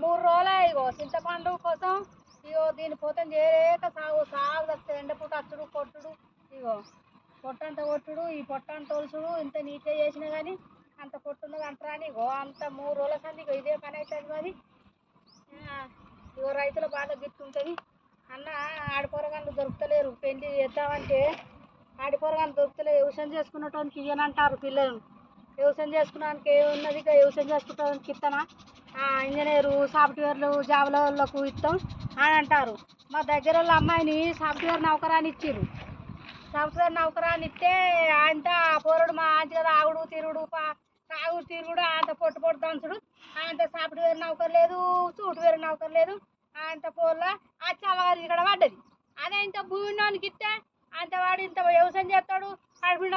3 రోజులే ఇగో చింతపండు కోసం ఇగో దీని పోతం చేయలేక సాగు వస్తుంది. ఎండపూట అచ్చుడు కొట్టుడు ఇగో పొట్టంత కొట్టుడు ఈ పొట్టంత తోలుసుడు ఇంత నీట్గా చేసినా కానీ అంత కొట్టున్నది అంటారా అని ఇగో అంత 3 రోజుల సంది ఇగో ఇదే పని అవుతుంది. మరి ఇగో రైతుల బాధ గిట్టుంటుంది. అన్న ఆడిపోరగాళ్ళు దొరుకుతలేరు. పెళ్లి చేద్దామంటే ఆడిపోరగాళ్ళు దొరుకుతలేరు. వ్యవసాయం చేసుకున్నటువంటి ఇయ్యనంటారు పిల్లలు. వ్యవసాయం చేసుకున్నానికి ఏమున్నది, ఇక వ్యవసాయం చేసుకుంటానికి ఇస్తానా ఇంజనీరు సాఫ్ట్వేర్లు జాబుల వాళ్ళకు ఇస్తాం అని అంటారు. మా దగ్గర వాళ్ళ అమ్మాయిని సాఫ్ట్వేర్ నౌకరాని ఇచ్చిర్రు. సాఫ్ట్వేర్ నౌకరాని ఇస్తే అంత పోరడు మా ఆంటీ కదా ఆగుడు తిరుగుడు తాగుడు తిరుగుడు అంత పొట్టు పొట్టు దంచుడు అంత సాఫ్ట్వేర్ నౌకర్ లేదు, సాఫ్ట్వేర్ నౌకర్ లేదు. అంత పోర్ల అచ్చవారి ఇక్కడ పడ్డది. అదే ఇంత భూమి ఉన్నవానికి ఇస్తే అంత వాడు ఇంత వ్యవసాయం చేస్తాడు. కడుపుండ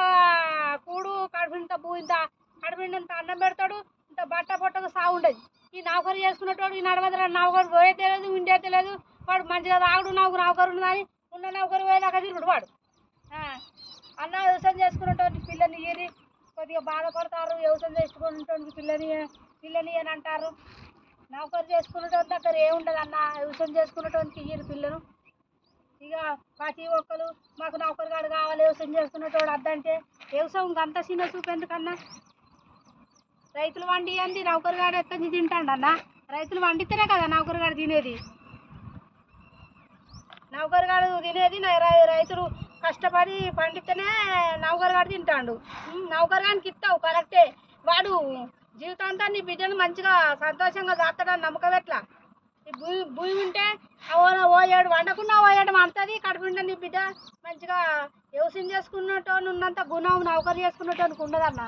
కూడు కడుపుంత భూమి ఇంత కడుపుండంత అన్నం పెడతాడు. ఇంత బట్ట పొట్టకు సాగు ఉండదు. ఈ నౌకరు చేసుకునేటోడు ఈ నడవదల నౌకరు పోయే తెలియదు ఉండే తెలియదు. వాడు మంచిగా తాగుడు నౌకరు ఉన్నదని ఉన్న నౌకరు పోయేదాకా తిరుగుడు వాడు. అన్న వ్యవసాయం చేసుకునేటువంటి పిల్లని ఇయ్యి కొద్దిగా బాధపడతారు. వ్యవసాయం చేసుకునేటువంటి పిల్లని అని అంటారు. నౌకరు చేసుకునేటువంటి దగ్గర ఏముండదు అన్న. వ్యవసాయం చేసుకునేటువంటి ఇయ్యరు పిల్లలు. ఇక ప్రతి ఒక్కరు మాకు నౌకరు గాడు కావాలి వ్యవసాయం చేసుకునేటోడు అద్దంటే వ్యవసాయం అంత చిన్న చూపు ఎందుకన్నా. రైతులు వండి అంది నౌకరు గాడు ఎక్కడి తింటాడు అన్న. రైతులు వండితేనే కదా నౌకరు గాడు తినేది. నౌకరు గాడు తినేది రైతులు కష్టపడి పండితేనే నౌకరు గాడు తింటాడు. నౌకరు గానికి ఇస్తావు కరెక్టే. వాడు జీవితాంతా నీ బిడ్డను మంచిగా సంతోషంగా దాస్తాడని నమ్మకం ఎట్లా. ఈ భూమి ఉంటే ఓ ఏడు వండకున్నా ఓ ఏడు వండుతుంది. కడుపుంటే నీ బిడ్డ మంచిగా వ్యవసాయం చేసుకున్నట్టు ఉన్నంత గుణం నౌకరు చేసుకున్నట్టు ఉండదన్న.